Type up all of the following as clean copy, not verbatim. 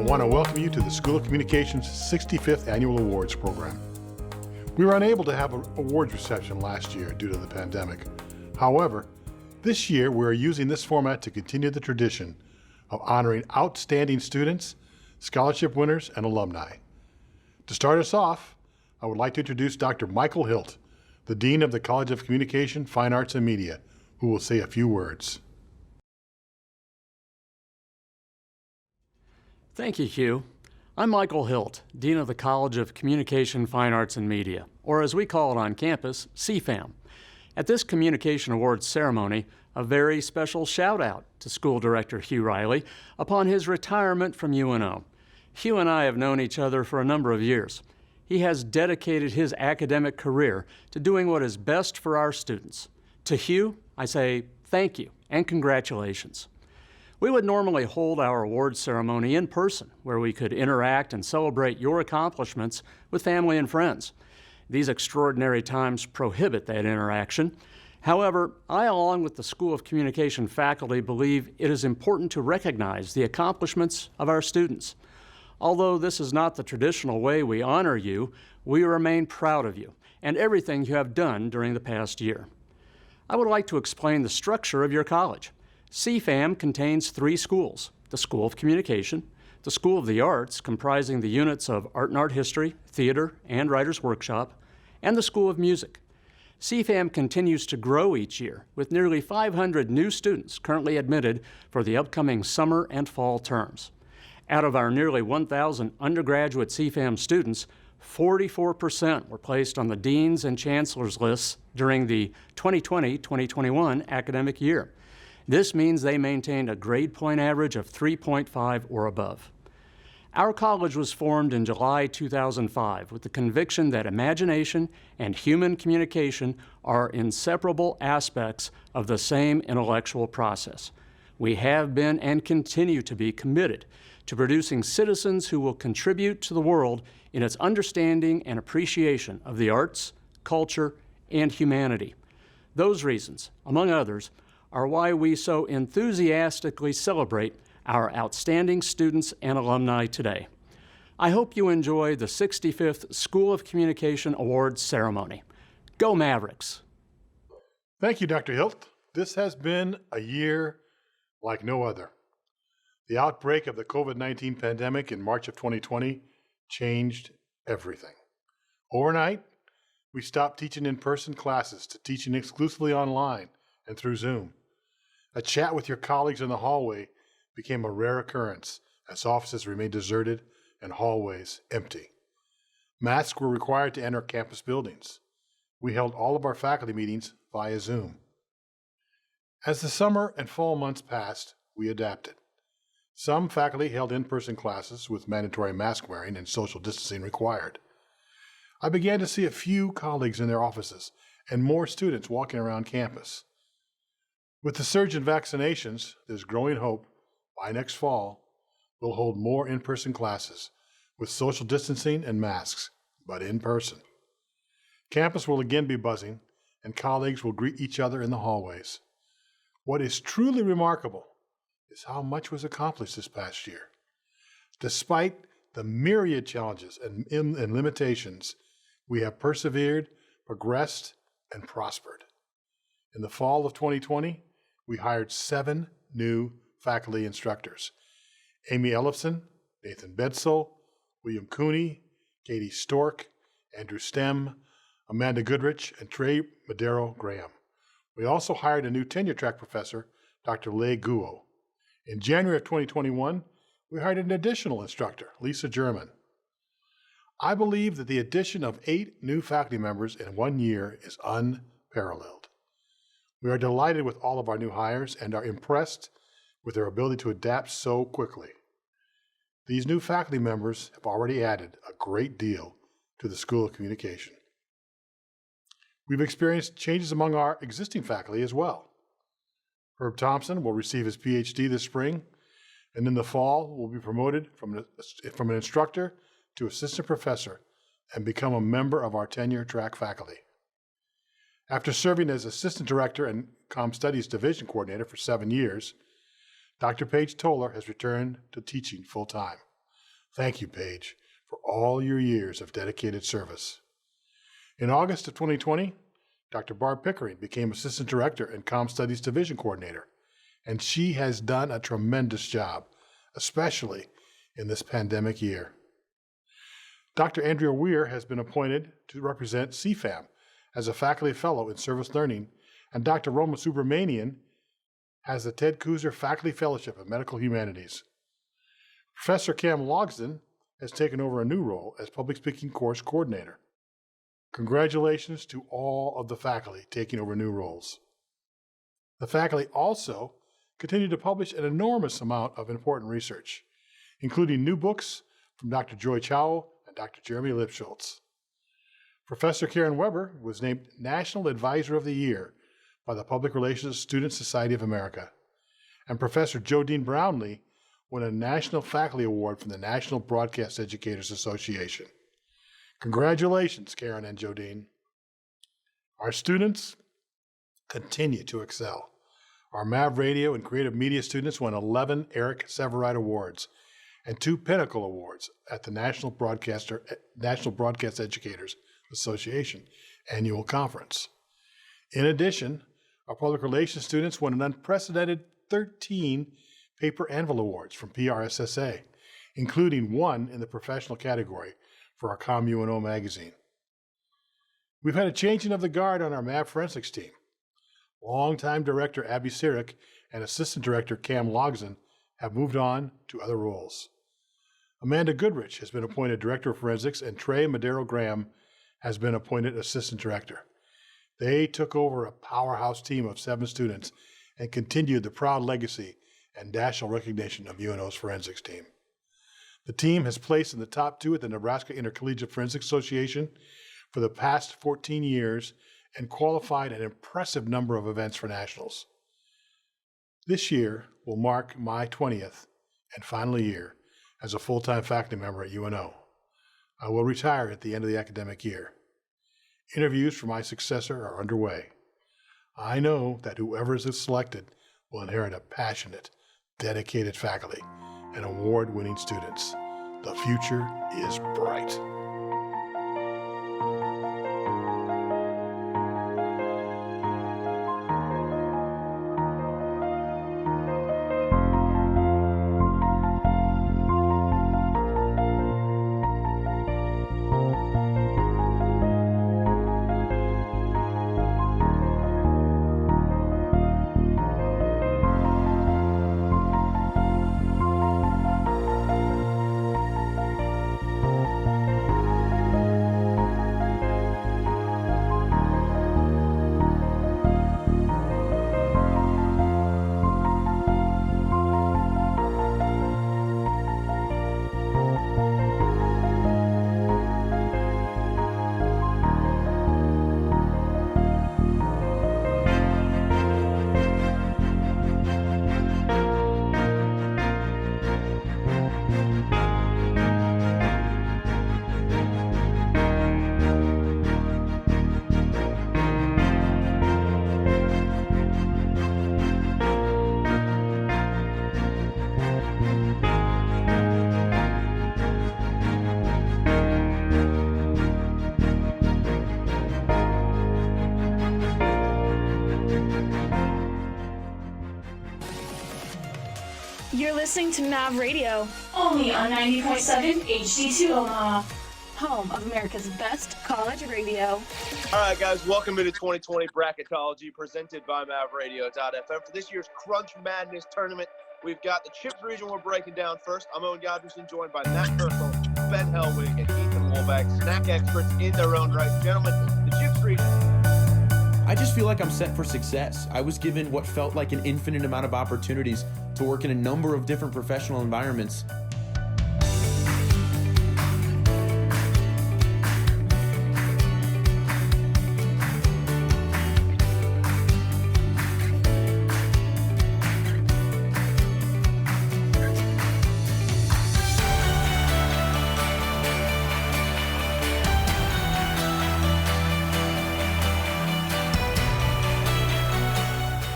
want to welcome you to the School of Communications 65th Annual Awards Program. We were unable to have an awards reception last year due to the pandemic. However, this year we are using this format to continue the tradition of honoring outstanding students, scholarship winners, and alumni. To start us off, I would like to introduce Dr. Michael Hilt, the Dean of the College of Communication, Fine Arts, and Media, who will say a few words. Thank you, Hugh. I'm Michael Hilt, Dean of the College of Communication, Fine Arts, and Media, or as we call it on campus, CFAM. At this Communication Awards ceremony, a very special shout-out to School Director Hugh Riley upon his retirement from UNO. Hugh and I have known each other for a number of years. He has dedicated his academic career to doing what is best for our students. To Hugh, I say thank you and congratulations. We would normally hold our awards ceremony in person, where we could interact and celebrate your accomplishments with family and friends. These extraordinary times prohibit that interaction. However, I, along with the School of Communication faculty, believe it is important to recognize the accomplishments of our students. Although this is not the traditional way we honor you, we remain proud of you and everything you have done during the past year. I would like to explain the structure of your college. CFAM contains 3 schools: the School of Communication, the School of the Arts, comprising the units of Art and Art History, Theater, and Writers' Workshop, and the School of Music. CFAM continues to grow each year, with nearly 500 new students currently admitted for the upcoming summer and fall terms. Out of our nearly 1,000 undergraduate CFAM students, 44% were placed on the Dean's and Chancellor's lists during the 2020-2021 academic year. This means they maintained a grade point average of 3.5 or above. Our college was formed in July 2005 with the conviction that imagination and human communication are inseparable aspects of the same intellectual process. We have been and continue to be committed to producing citizens who will contribute to the world in its understanding and appreciation of the arts, culture, and humanity. Those reasons, among others, are why we so enthusiastically celebrate our outstanding students and alumni today. I hope you enjoy the 65th School of Communication Awards ceremony. Go Mavericks! Thank you, Dr. Hilt. This has been a year like no other. The outbreak of the COVID-19 pandemic in March of 2020 changed everything. Overnight, we stopped teaching in-person classes to teaching exclusively online and through Zoom. A chat with your colleagues in the hallway became a rare occurrence as offices remained deserted and hallways empty. Masks were required to enter campus buildings. We held all of our faculty meetings via Zoom. As the summer and fall months passed, we adapted. Some faculty held in-person classes with mandatory mask wearing and social distancing required. I began to see a few colleagues in their offices and more students walking around campus. With the surge in vaccinations, there's growing hope by next fall we'll hold more in-person classes with social distancing and masks, but in person. Campus will again be buzzing, and colleagues will greet each other in the hallways. What is truly remarkable is how much was accomplished this past year. Despite the myriad challenges and limitations, we have persevered, progressed, and prospered. In the fall of 2020, we hired 7 new faculty instructors: Amy Ellefson, Nathan Bedsole, William Cooney, Katie Stork, Andrew Stem, Amanda Goodrich, and Trey Madero Graham. We also hired a new tenure-track professor, Dr. Leigh Guo. In January of 2021, we hired an additional instructor, Lisa German. I believe that the addition of 8 new faculty members in 1 year is unparalleled. We are delighted with all of our new hires and are impressed with their ability to adapt so quickly. These new faculty members have already added a great deal to the School of Communication. We've experienced changes among our existing faculty as well. Herb Thompson will receive his PhD this spring, and in the fall will be promoted from an instructor to assistant professor and become a member of our tenure-track faculty. After serving as Assistant Director and Comm Studies Division Coordinator for 7 years, Dr. Paige Toller has returned to teaching full-time. Thank you, Paige, for all your years of dedicated service. In August of 2020, Dr. Barb Pickering became Assistant Director and Comm Studies Division Coordinator, and she has done a tremendous job, especially in this pandemic year. Dr. Andrea Weir has been appointed to represent CFAM as a Faculty Fellow in Service Learning, and Dr. Roma Subramanian has the Ted Kuzer Faculty Fellowship of Medical Humanities. Professor Cam Logsdon has taken over a new role as Public Speaking Course Coordinator. Congratulations to all of the faculty taking over new roles. The faculty also continue to publish an enormous amount of important research, including new books from Dr. Joy Chow and Dr. Jeremy Lipschultz. Professor Karen Weber was named National Advisor of the Year by the Public Relations Student Society of America, and Professor Jodine Brownlee won a National Faculty Award from the National Broadcast Educators Association. Congratulations, Karen and Jodine. Our students continue to excel. Our MAV Radio and Creative Media students won 11 Eric Severide Awards and 2 Pinnacle Awards at the National Broadcast Educators Association Annual Conference. In addition, our Public Relations students won an unprecedented 13 Paper Anvil Awards from PRSSA, including 1 in the professional category for our CommUNO magazine. We've had a changing of the guard on our MAV Forensics team. Longtime Director Abby Sirik and Assistant Director Cam Logsdon have moved on to other roles. Amanda Goodrich has been appointed Director of Forensics, and Trey Madero Graham has been appointed Assistant Director. They took over a powerhouse team of 7 students and continued the proud legacy and national recognition of UNO's forensics team. The team has placed in the top 2 at the Nebraska Intercollegiate Forensics Association for the past 14 years and qualified an impressive number of events for nationals. This year will mark my 20th and final year as a full-time faculty member at UNO. I will retire at the end of the academic year. Interviews for my successor are underway. I know that whoever is selected will inherit a passionate, dedicated faculty and award-winning students. The future is bright. You're listening to MAV Radio, only on 90.7 HD2 Omaha, home of America's best college radio. All right, guys, welcome to the 2020 Bracketology presented by MavRadio.fm. For this year's Crunch Madness tournament, we've got the Chips region we're breaking down first. I'm Owen Godwinson, joined by Matt Kirkle, Ben Helwig, and Ethan Wolbach, snack experts in their own right. Gentlemen, the Chips region. I just feel like I'm set for success. I was given what felt like an infinite amount of opportunities to work in a number of different professional environments.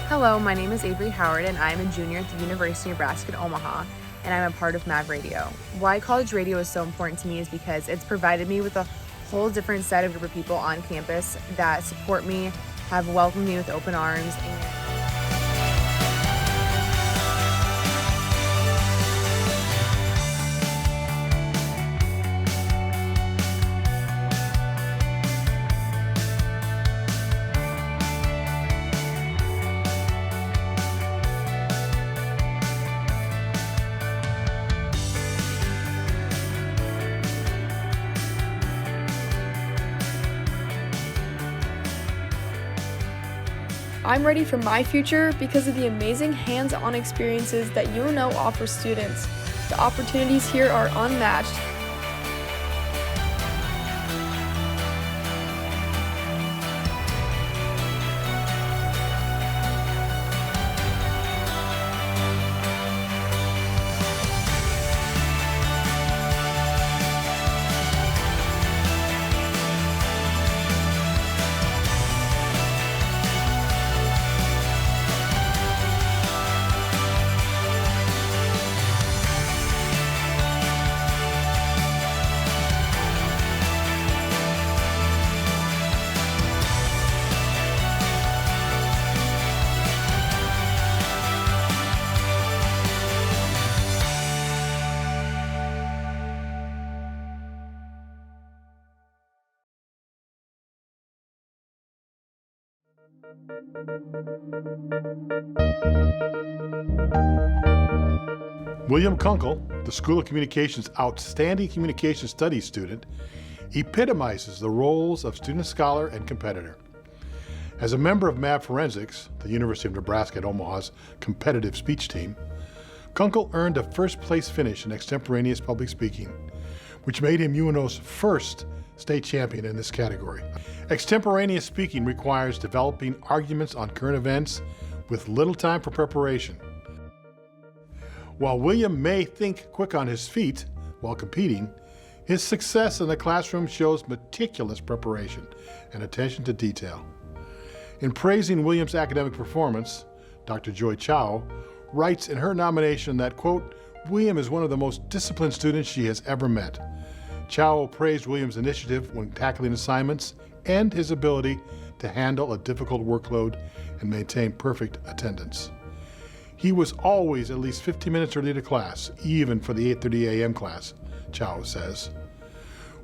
Hello, my name is Avery Howard, and I'm a junior at the University of Nebraska at Omaha. and I'm a part of Mav Radio. Why college radio is so important to me is because it's provided me with a whole different set of group of people on campus that support me, have welcomed me with open arms, and I'm ready for my future because of the amazing hands-on experiences that UNO offers students. The opportunities here are unmatched. William Kunkel, the School of Communications' outstanding communication studies student, epitomizes the roles of student scholar and competitor. As a member of Mav Forensics, the University of Nebraska at Omaha's competitive speech team, Kunkel earned a first-place finish in extemporaneous public speaking, which made him UNO's first state champion in this category. Extemporaneous speaking requires developing arguments on current events with little time for preparation. While William may think quick on his feet while competing, his success in the classroom shows meticulous preparation and attention to detail. In praising William's academic performance, Dr. Joy Chow writes in her nomination that, quote, William is one of the most disciplined students she has ever met. Chow praised William's initiative when tackling assignments and his ability to handle a difficult workload and maintain perfect attendance. He was always at least 15 minutes early to class, even for the 8:30 a.m. class, Chow says.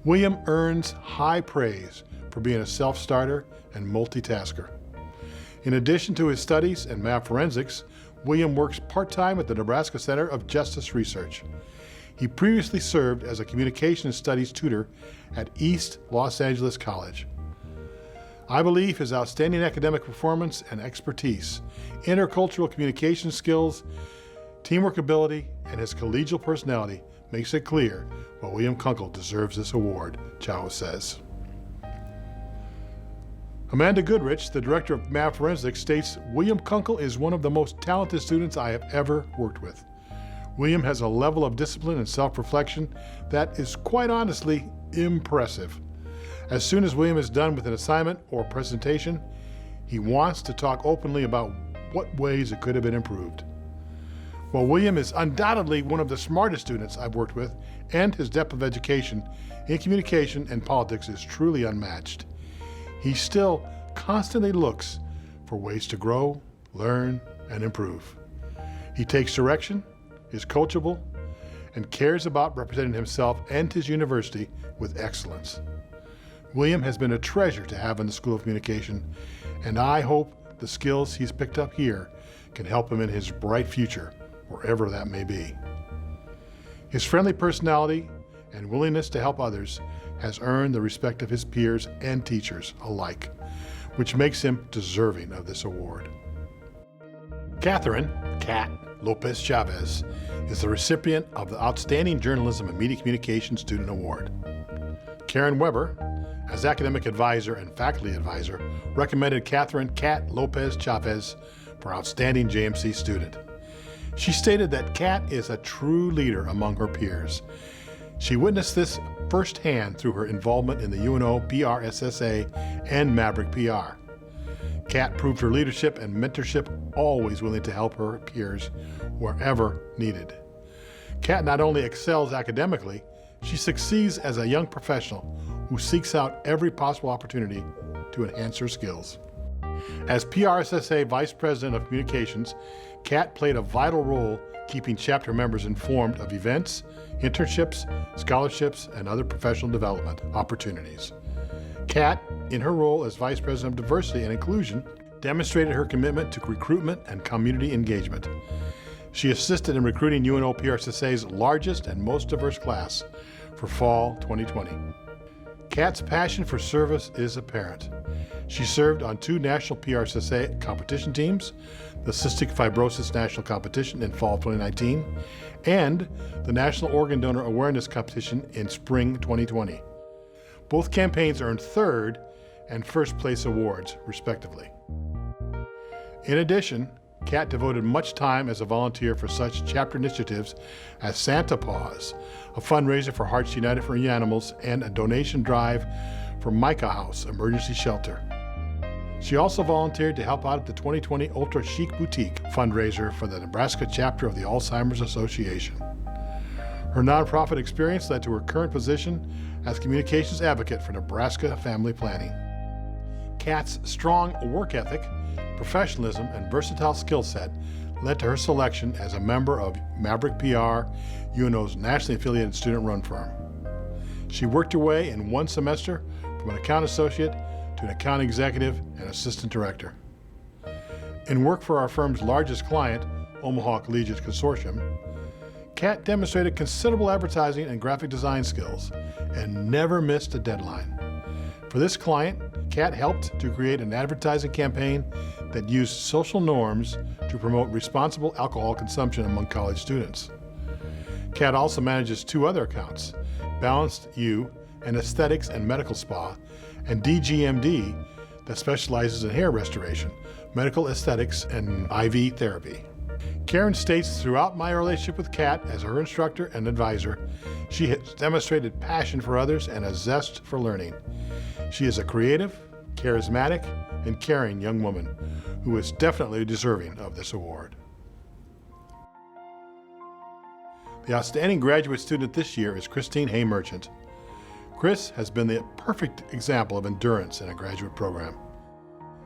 William earns high praise for being a self-starter and multitasker. In addition to his studies and Mav Forensics, William works part-time at the Nebraska Center of Justice Research. He previously served as a communication studies tutor at East Los Angeles College. I believe his outstanding academic performance and expertise, intercultural communication skills, teamwork ability, and his collegial personality makes it clear why William Kunkel deserves this award, Chow says. Amanda Goodrich, the director of Mav Forensics, states, William Kunkel is one of the most talented students I have ever worked with. William has a level of discipline and self-reflection that is quite honestly impressive. As soon as William is done with an assignment or presentation, he wants to talk openly about what ways it could have been improved. While William is undoubtedly one of the smartest students I've worked with, and his depth of education in communication and politics is truly unmatched, he still constantly looks for ways to grow, learn, and improve. He takes direction, is coachable, and cares about representing himself and his university with excellence. William has been a treasure to have in the School of Communication, and I hope the skills he's picked up here can help him in his bright future, wherever that may be. His friendly personality and willingness to help others has earned the respect of his peers and teachers alike, which makes him deserving of this award. Catherine "Cat" Lopez Chavez is the recipient of the Outstanding Journalism and Media Communication Student Award. Karen Weber, as academic advisor and faculty advisor, recommended Catherine "Cat" Lopez Chavez for Outstanding JMC Student. She stated that Cat is a true leader among her peers. She witnessed this firsthand through her involvement in the UNO PRSSA and Maverick PR. Cat proved her leadership and mentorship, always willing to help her peers wherever needed. Kat not only excels academically, she succeeds as a young professional who seeks out every possible opportunity to enhance her skills. As PRSSA Vice President of Communications, Kat played a vital role keeping chapter members informed of events, internships, scholarships, and other professional development opportunities. Kat, in her role as Vice President of Diversity and Inclusion, demonstrated her commitment to recruitment and community engagement. She assisted in recruiting UNO PRSSA's largest and most diverse class for fall 2020. Kat's passion for service is apparent. She served on 2 national PRSSA competition teams, the Cystic Fibrosis National Competition in fall 2019, and the National Organ Donor Awareness Competition in spring 2020. Both campaigns earned 3rd and 1st place awards, respectively. In addition, Kat devoted much time as a volunteer for such chapter initiatives as Santa Paws, a fundraiser for Hearts United for Animals, and a donation drive for Micah House Emergency Shelter. She also volunteered to help out at the 2020 Ultra Chic Boutique fundraiser for the Nebraska chapter of the Alzheimer's Association. Her nonprofit experience led to her current position as communications advocate for Nebraska Family Planning. Kat's strong work ethic, professionalism, and versatile skill set led to her selection as a member of Maverick PR, UNO's nationally affiliated student-run firm. She worked her way in 1 semester from an account associate to an account executive and assistant director. In work for our firm's largest client, Omaha Collegiate Consortium, Kat demonstrated considerable advertising and graphic design skills and never missed a deadline. For this client, Kat helped to create an advertising campaign that used social norms to promote responsible alcohol consumption among college students. Kat also manages 2 other accounts, Balanced U, an aesthetics and medical spa, and DGMD, that specializes in hair restoration, medical aesthetics, and IV therapy. Karen states, throughout my relationship with Kat as her instructor and advisor, she has demonstrated passion for others and a zest for learning. She is a creative, charismatic, and caring young woman who is definitely deserving of this award. The outstanding graduate student this year is Christine Hay Merchant. Chris has been the perfect example of endurance in a graduate program.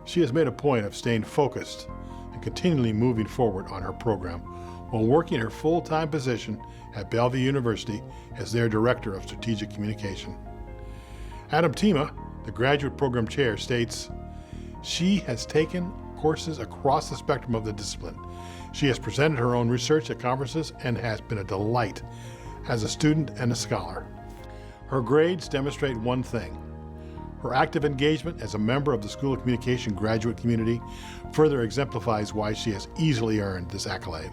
She has made a point of staying focused and continually moving forward on her program while working her full-time position at Bellevue University as their Director of Strategic Communication. Adam Tima, the graduate program chair, states, she has taken courses across the spectrum of the discipline. She has presented her own research at conferences and has been a delight as a student and a scholar. Her grades demonstrate one thing. Her active engagement as a member of the School of Communication graduate community further exemplifies why she has easily earned this accolade.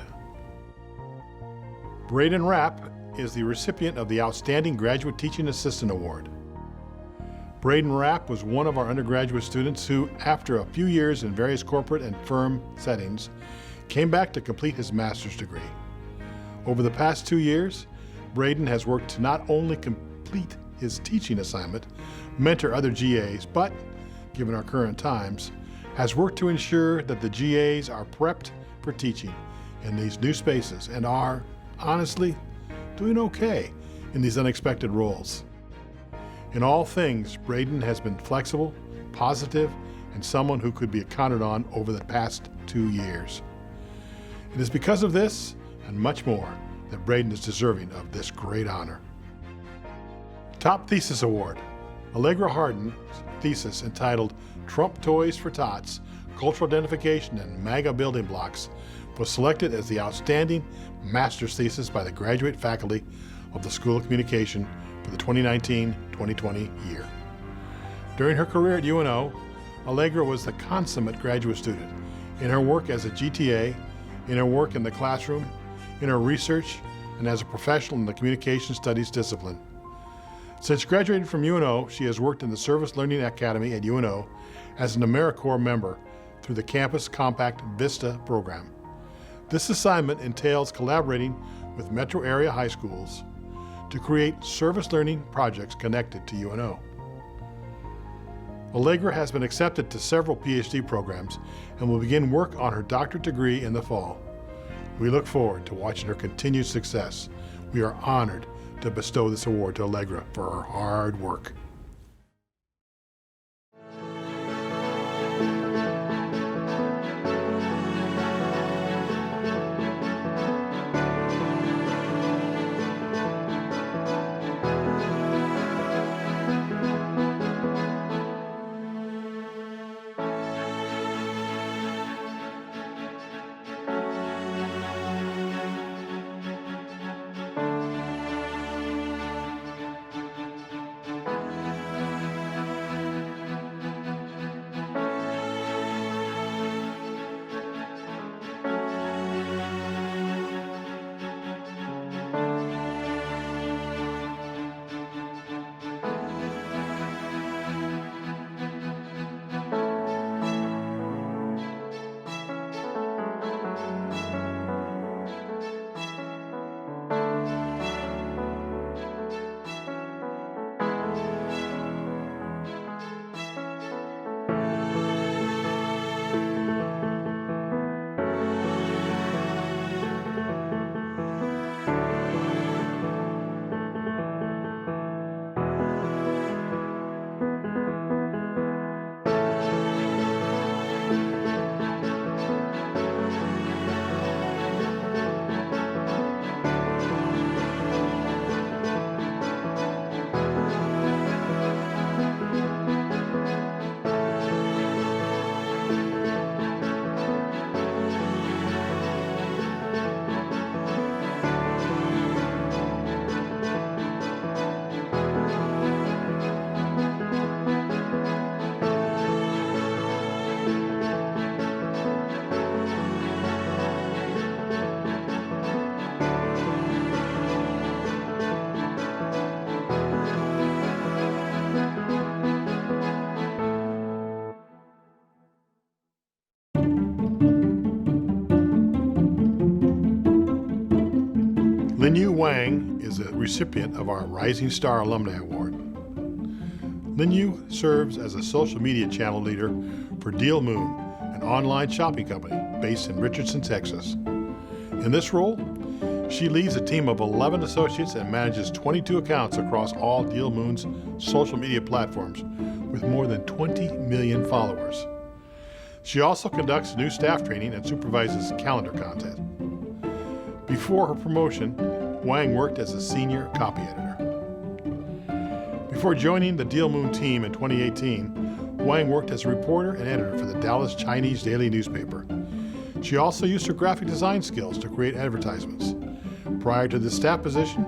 Braden Rapp is the recipient of the Outstanding Graduate Teaching Assistant Award. Braden Rapp was one of our undergraduate students who, after a few years in various corporate and firm settings, came back to complete his master's degree. Over the past 2 years, Braden has worked to not only complete his teaching assignment, mentor other GAs, but, given our current times, has worked to ensure that the GAs are prepped for teaching in these new spaces and are, honestly, doing okay in these unexpected roles. In all things, Braden has been flexible, positive, and someone who could be counted on over the past 2 years. It is because of this and much more that Braden is deserving of this great honor. Top Thesis Award. Allegra Hardin's thesis entitled Trump Toys for Tots, Cultural Identification and MAGA Building Blocks was selected as the outstanding master's thesis by the graduate faculty of the School of Communication for the 2019-2020 year. During her career at UNO, Allegra was the consummate graduate student in her work as a GTA, in her work in the classroom, in her research, and as a professional in the communication studies discipline. Since graduating from UNO, she has worked in the Service Learning Academy at UNO as an AmeriCorps member through the Campus Compact VISTA program. This assignment entails collaborating with metro area high schools to create service learning projects connected to UNO. Allegra has been accepted to several PhD programs and will begin work on her doctorate degree in the fall. We look forward to watching her continued success. We are honored to bestow this award to Allegra for her hard work. Linyu Wang is a recipient of our Rising Star Alumni Award. Linyu serves as a social media channel leader for Deal Moon, an online shopping company based in Richardson, Texas. In this role, she leads a team of 11 associates and manages 22 accounts across all Deal Moon's social media platforms with more than 20 million followers. She also conducts new staff training and supervises calendar content. Before her promotion, Wang worked as a senior copy editor. Before joining the Deal Moon team in 2018, Wang worked as a reporter and editor for the Dallas Chinese daily newspaper. She also used her graphic design skills to create advertisements. Prior to this staff position,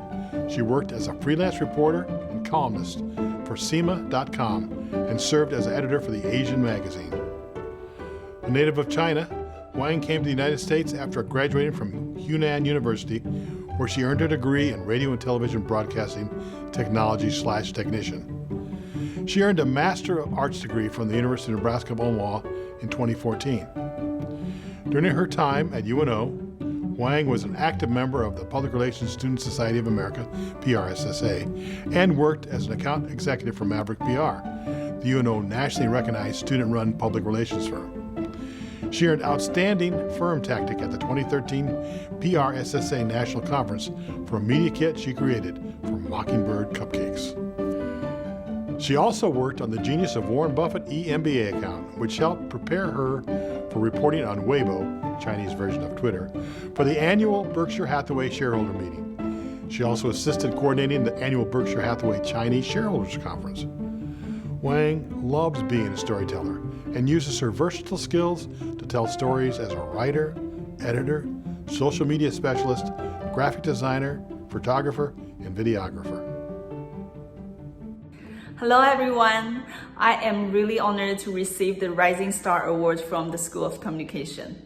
she worked as a freelance reporter and columnist for SEMA.com and served as an editor for the Asian magazine. A native of China, Wang came to the United States after graduating from Hunan University, where she earned a degree in radio and television broadcasting technology/technician. She earned a Master of Arts degree from the University of Nebraska-Omaha in 2014. During her time at UNO, Wang was an active member of the Public Relations Student Society of America, PRSSA, and worked as an account executive for Maverick PR, the UNO nationally recognized student-run public relations firm. She earned Outstanding Firm Tactic at the 2013 PRSSA National Conference for a media kit she created for Mockingbird Cupcakes. She also worked on the Genius of Warren Buffett eMBA account, which helped prepare her for reporting on Weibo, Chinese version of Twitter, for the annual Berkshire Hathaway shareholder meeting. She also assisted coordinating the annual Berkshire Hathaway Chinese Shareholders Conference. Wang loves being a storyteller and uses her versatile skills to tell stories as a writer, editor, social media specialist, graphic designer, photographer, and videographer. Hello everyone. I am really honored to receive the Rising Star Award from the School of Communication.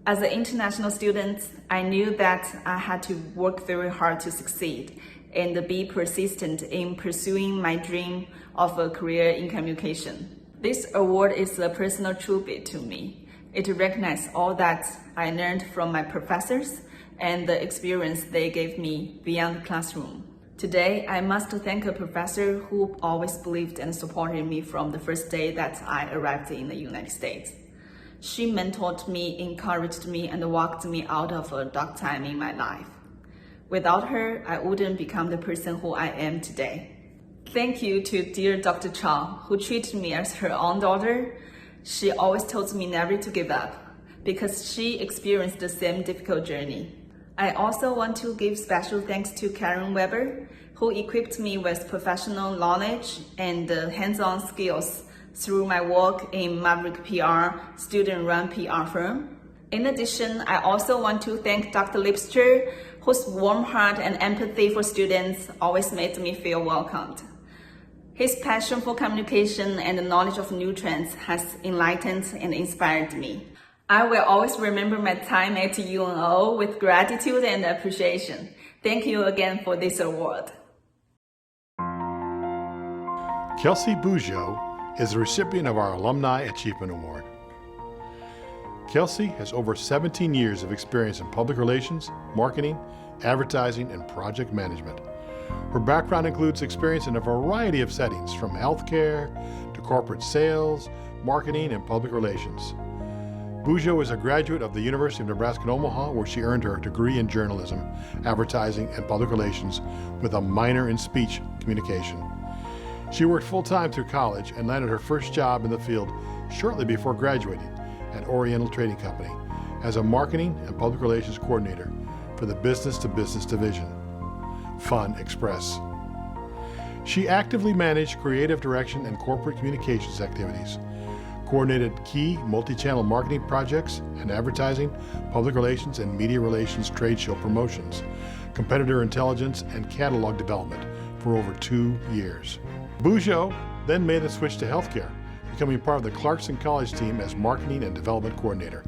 As an international student, I knew that I had to work very hard to succeed and be persistent in pursuing my dream of a career in communication. This award is a personal tribute to me. It recognizes all that I learned from my professors and the experience they gave me beyond the classroom. Today, I must thank a professor who always believed and supported me from the first day that I arrived in the United States. She mentored me, encouraged me, and walked me out of a dark time in my life. Without her, I wouldn't become the person who I am today. Thank you to dear Dr. Chow, who treated me as her own daughter. She always told me never to give up, because she experienced the same difficult journey. I also want to give special thanks to Karen Weber, who equipped me with professional knowledge and hands-on skills through my work in Maverick PR, student-run PR firm. In addition, I also want to thank Dr. Lipster, whose warm heart and empathy for students always made me feel welcomed. His passion for communication and the knowledge of new trends has enlightened and inspired me. I will always remember my time at UNO with gratitude and appreciation. Thank you again for this award. Kelsey Bugeaud is the recipient of our Alumni Achievement Award. Kelsey has over 17 years of experience in public relations, marketing, advertising, and project management. Her background includes experience in a variety of settings, from healthcare to corporate sales, marketing, and public relations. Bugeaud is a graduate of the University of Nebraska in Omaha, where she earned her degree in journalism, advertising, and public relations with a minor in speech communication. She worked full-time through college and landed her first job in the field shortly before graduating at Oriental Trading Company as a marketing and public relations coordinator for the business-to-business division, Fun Express. She actively managed creative direction and corporate communications activities, coordinated key multi-channel marketing projects and advertising, public relations, and media relations trade show promotions, competitor intelligence, and catalog development for over 2 years. Bugeaud then made the switch to healthcare, becoming part of the Clarkson College team as marketing and development coordinator,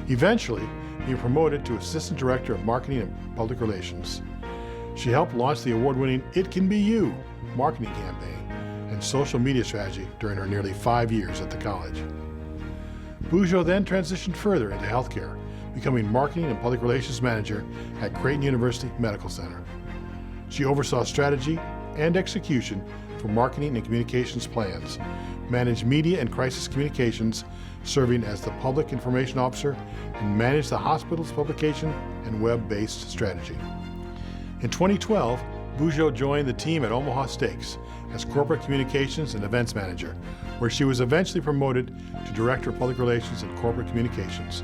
eventually being promoted to assistant director of marketing and public relations. She helped launch the award-winning It Can Be You marketing campaign and social media strategy during her nearly 5 years at the college. Bugeaud then transitioned further into healthcare, becoming marketing and public relations manager at Creighton University Medical Center. She oversaw strategy and execution for marketing and communications plans, managed media and crisis communications, serving as the public information officer, and managed the hospital's publication and web-based strategy. In 2012, Bugeaud joined the team at Omaha Steaks as corporate communications and events manager, where she was eventually promoted to director of public relations and corporate communications.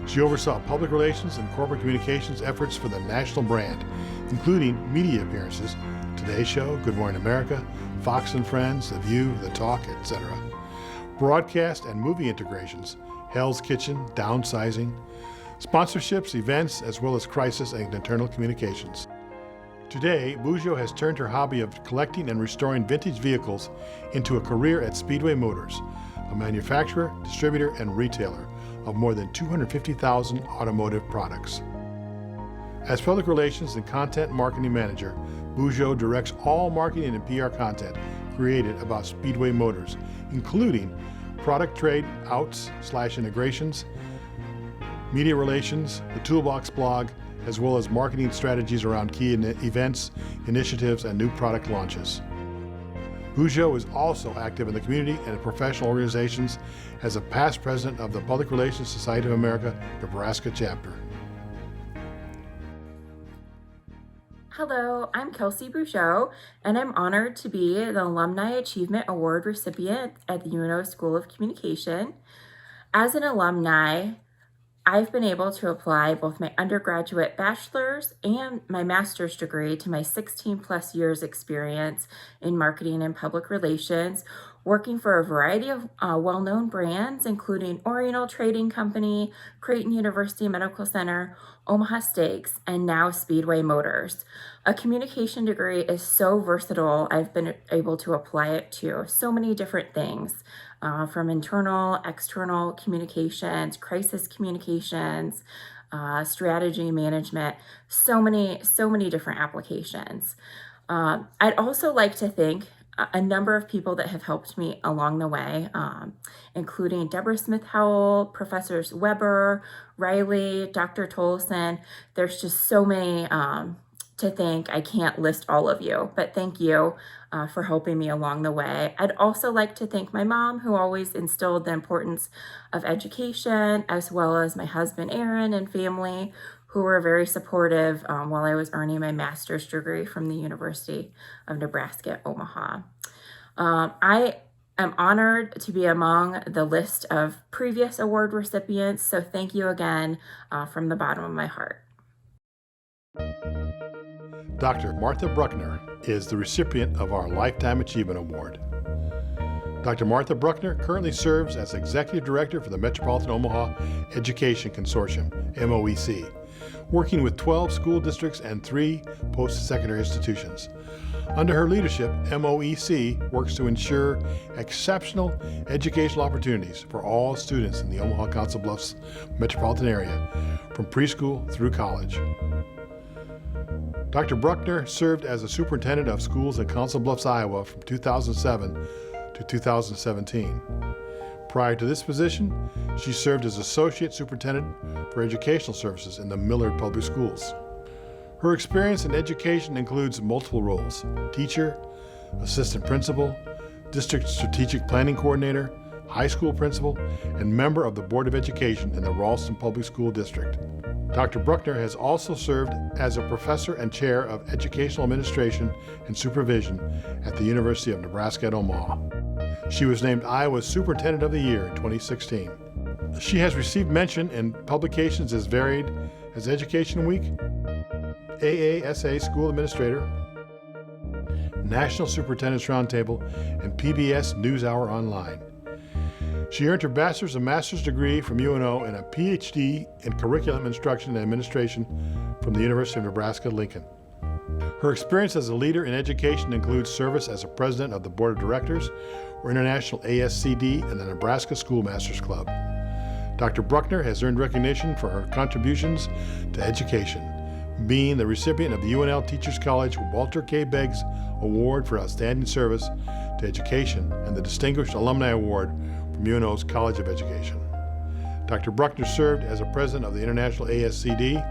She oversaw public relations and corporate communications efforts for the national brand, including media appearances, Today Show, Good Morning America, Fox and Friends, The View, The Talk, etc. Broadcast and movie integrations, Hell's Kitchen, Downsizing, sponsorships, events, as well as crisis and internal communications. Today, Bugeaud has turned her hobby of collecting and restoring vintage vehicles into a career at Speedway Motors, a manufacturer, distributor, and retailer of more than 250,000 automotive products. As public relations and content marketing manager, Bugeaud directs all marketing and PR content created about Speedway Motors, including product trade outs/integrations, media relations, the Toolbox blog, as well as marketing strategies around key events, initiatives, and new product launches. Bugeaud is also active in the community and in professional organizations as a past president of the Public Relations Society of America, Nebraska chapter. Hello, I'm Kelsey Bugeaud, and I'm honored to be the Alumni Achievement Award recipient at the UNO School of Communication. As an alumni, I've been able to apply both my undergraduate bachelor's and my master's degree to my 16 plus years experience in marketing and public relations, working for a variety of well-known brands, including Oriental Trading Company, Creighton University Medical Center, Omaha Steaks, and now Speedway Motors. A communication degree is so versatile. I've been able to apply it to so many different things, from internal, external communications, crisis communications, strategy management, so many different applications. I'd also like to thank a number of people that have helped me along the way, including Deborah Smith Howell, Professors Weber, Riley, Dr. Tolson. There's just so many to thank. I can't list all of you, but thank you for helping me along the way. I'd also like to thank my mom, who always instilled the importance of education, as well as my husband, Aaron, and family, who were very supportive while I was earning my master's degree from the University of Nebraska at Omaha. I am honored to be among the list of previous award recipients, so thank you again from the bottom of my heart. Dr. Martha Bruckner is the recipient of our Lifetime Achievement Award. Dr. Martha Bruckner currently serves as Executive Director for the Metropolitan Omaha Education Consortium, MOEC, working with 12 school districts and 3 post-secondary institutions. Under her leadership, MOEC works to ensure exceptional educational opportunities for all students in the Omaha Council Bluffs metropolitan area, from preschool through college. Dr. Bruckner served as a superintendent of schools in Council Bluffs, Iowa from 2007 to 2017. Prior to this position, she served as Associate Superintendent for Educational Services in the Millard Public Schools. Her experience in education includes multiple roles: teacher, assistant principal, district strategic planning coordinator, high school principal, and member of the Board of Education in the Ralston Public School District. Dr. Bruckner has also served as a professor and chair of educational administration and supervision at the University of Nebraska at Omaha. She was named Iowa's Superintendent of the Year in 2016. She has received mention in publications as varied as Education Week, AASA School Administrator, National Superintendent's Roundtable, and PBS NewsHour Online. She earned her bachelor's and master's degree from UNO and a PhD in curriculum instruction and administration from the University of Nebraska-Lincoln. Her experience as a leader in education includes service as a president of the Board of Directors for International ASCD and the Nebraska Schoolmasters Club. Dr. Bruckner has earned recognition for her contributions to education, being the recipient of the UNL Teachers College Walter K. Beggs Award for Outstanding Service to Education and the Distinguished Alumni Award from UNO's College of Education. Dr. Bruckner served as a president of the International ASCD,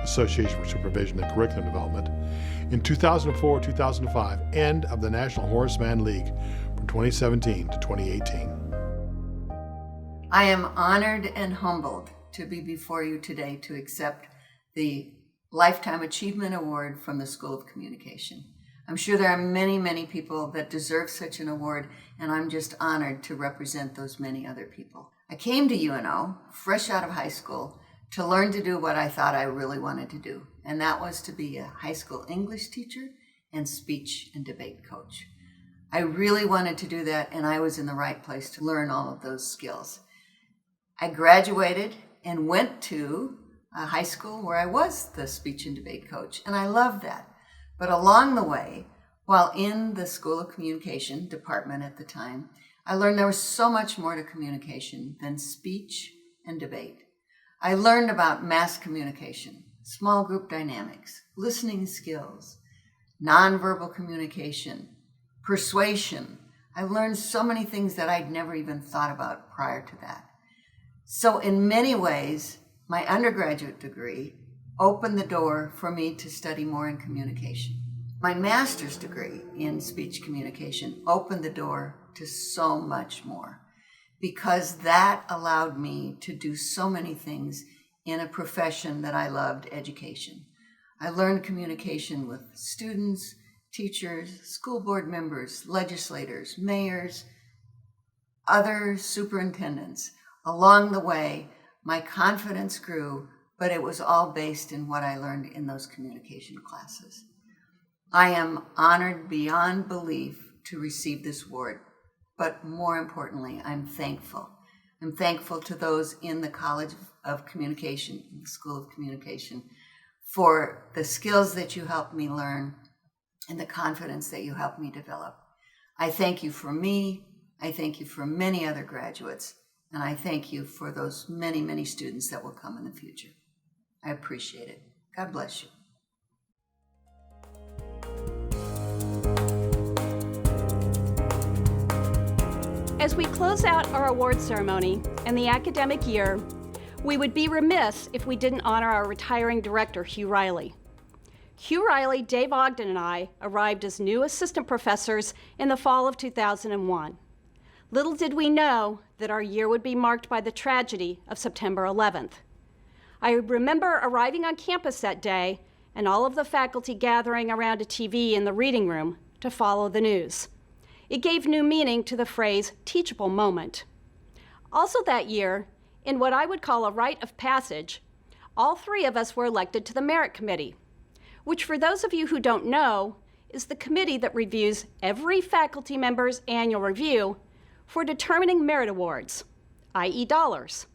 Association for Supervision and Curriculum Development, in 2004-2005, and of the National Horace Mann League from 2017 to 2018. I am honored and humbled to be before you today to accept the Lifetime Achievement Award from the School of Communication. I'm sure there are many, many people that deserve such an award, and I'm just honored to represent those many other people. I came to UNO, fresh out of high school, to learn to do what I thought I really wanted to do, and that was to be a high school English teacher and speech and debate coach. I really wanted to do that, and I was in the right place to learn all of those skills. I graduated and went to a high school where I was the speech and debate coach, and I loved that. But along the way, while in the School of Communication department at the time, I learned there was so much more to communication than speech and debate. I learned about mass communication, small group dynamics, listening skills, nonverbal communication, persuasion. I learned so many things that I'd never even thought about prior to that. So in many ways, my undergraduate degree opened the door for me to study more in communication. My master's degree in speech communication opened the door to so much more, because that allowed me to do so many things in a profession that I loved, education. I learned communication with students, teachers, school board members, legislators, mayors, other superintendents. Along the way, my confidence grew, but it was all based in what I learned in those communication classes. I am honored beyond belief to receive this award, but more importantly, I'm thankful. I'm thankful to those in the College of Communication, the School of Communication, for the skills that you helped me learn and the confidence that you helped me develop. I thank you for me, I thank you for many other graduates, and I thank you for those many, many students that will come in the future. I appreciate it. God bless you. As we close out our award ceremony and the academic year, we would be remiss if we didn't honor our retiring director, Hugh Riley. Hugh Riley, Dave Ogden, and I arrived as new assistant professors in the fall of 2001. Little did we know that our year would be marked by the tragedy of September 11th. I remember arriving on campus that day and all of the faculty gathering around a TV in the reading room to follow the news. It gave new meaning to the phrase teachable moment. Also that year, in what I would call a rite of passage, all three of us were elected to the Merit Committee, which for those of you who don't know, is the committee that reviews every faculty member's annual review for determining merit awards, i.e. dollars.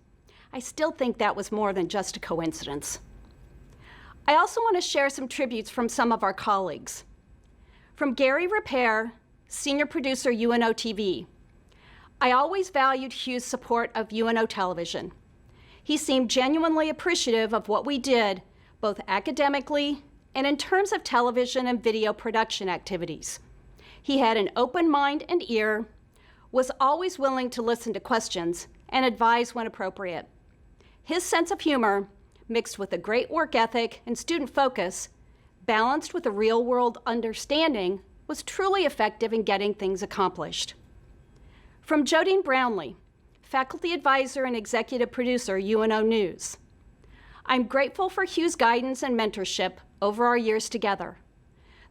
I still think that was more than just a coincidence. I also want to share some tributes from some of our colleagues. From Gary Repair, senior producer, UNO TV. I always valued Hugh's support of UNO television. He seemed genuinely appreciative of what we did, both academically and in terms of television and video production activities. He had an open mind and ear, was always willing to listen to questions, and advise when appropriate. His sense of humor, mixed with a great work ethic and student focus, balanced with a real-world understanding, was truly effective in getting things accomplished. From Jodine Brownlee, faculty advisor and executive producer, UNO News. I'm grateful for Hugh's guidance and mentorship over our years together.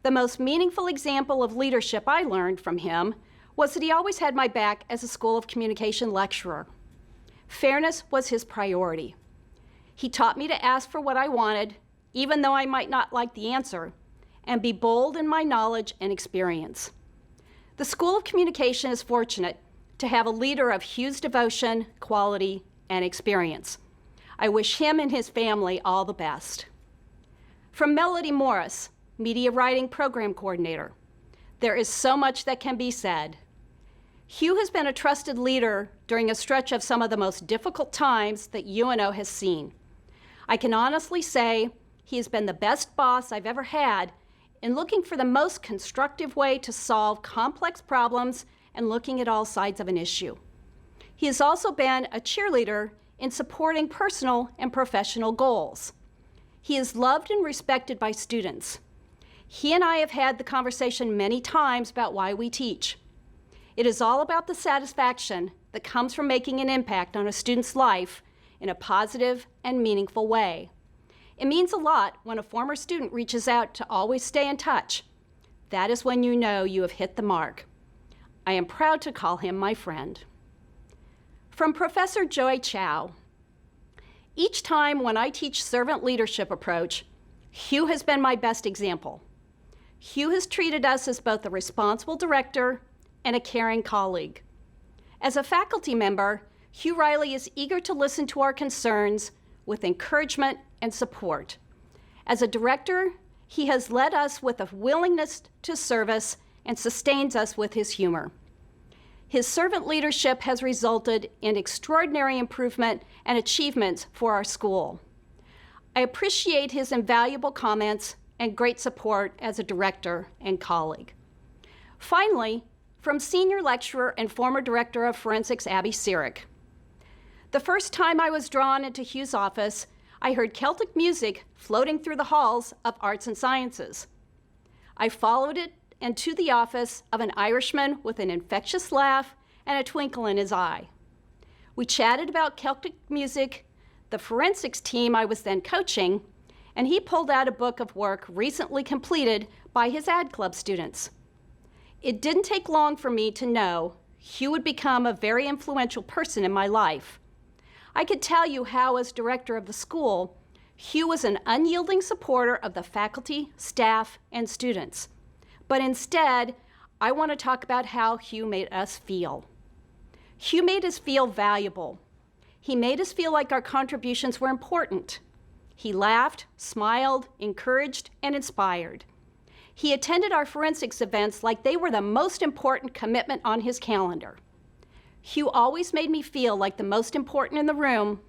The most meaningful example of leadership I learned from him was that he always had my back as a School of Communication lecturer. Fairness was his priority. He taught me to ask for what I wanted, even though I might not like the answer, and be bold in my knowledge and experience. The School of Communication is fortunate to have a leader of Hugh's devotion, quality, and experience. I wish him and his family all the best. From Melody Morris, Media Writing Program Coordinator. There is so much that can be said. Hugh has been a trusted leader during a stretch of some of the most difficult times that UNO has seen. I can honestly say he has been the best boss I've ever had in looking for the most constructive way to solve complex problems and looking at all sides of an issue. He has also been a cheerleader in supporting personal and professional goals. He is loved and respected by students. He and I have had the conversation many times about why we teach. It is all about the satisfaction that comes from making an impact on a student's life in a positive and meaningful way. It means a lot when a former student reaches out to always stay in touch. That is when you know you have hit the mark. I am proud to call him my friend. From Professor Joy Chow. Each time when I teach servant leadership approach, Hugh has been my best example. Hugh has treated us as both a responsible director and a caring colleague. As a faculty member, Hugh Riley is eager to listen to our concerns with encouragement and support. As a director, he has led us with a willingness to service and sustains us with his humor. His servant leadership has resulted in extraordinary improvement and achievements for our school. I appreciate his invaluable comments and great support as a director and colleague. Finally, from senior lecturer and former director of forensics, Abby Sirik. The first time I was drawn into Hugh's office, I heard Celtic music floating through the halls of arts and sciences. I followed it into the office of an Irishman with an infectious laugh and a twinkle in his eye. We chatted about Celtic music, the forensics team I was then coaching, and he pulled out a book of work recently completed by his ad club students. It didn't take long for me to know Hugh would become a very influential person in my life. I could tell you how, as director of the school, Hugh was an unyielding supporter of the faculty, staff, and students. But instead, I want to talk about how Hugh made us feel. Hugh made us feel valuable. He made us feel like our contributions were important. He laughed, smiled, encouraged, and inspired. He attended our forensics events like they were the most important commitment on his calendar. Hugh always made me feel like the most important in the room,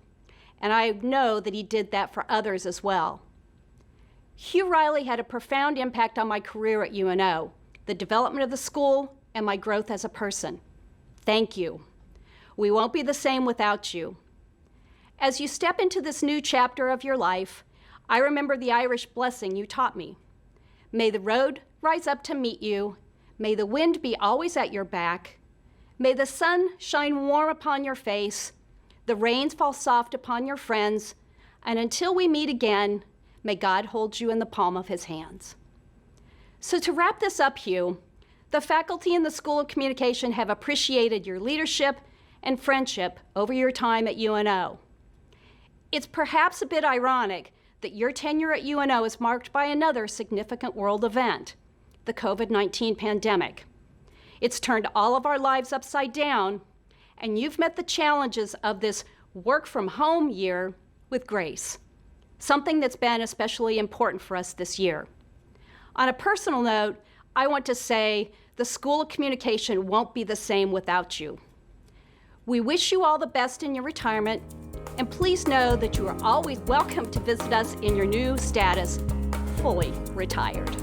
and I know that he did that for others as well. Hugh Riley had a profound impact on my career at UNO, the development of the school, and my growth as a person. Thank you. We won't be the same without you. As you step into this new chapter of your life, I remember the Irish blessing you taught me. May the road rise up to meet you. May the wind be always at your back. May the sun shine warm upon your face. The rains fall soft upon your friends. And until we meet again, may God hold you in the palm of his hands. So to wrap this up, Hugh, the faculty in the School of Communication have appreciated your leadership and friendship over your time at UNO. It's perhaps a bit ironic that your tenure at UNO is marked by another significant world event, the COVID-19 pandemic. It's turned all of our lives upside down, and you've met the challenges of this work from home year with grace, something that's been especially important for us this year. On a personal note, I want to say the School of Communication won't be the same without you. We wish you all the best in your retirement, and please know that you are always welcome to visit us in your new status, fully retired.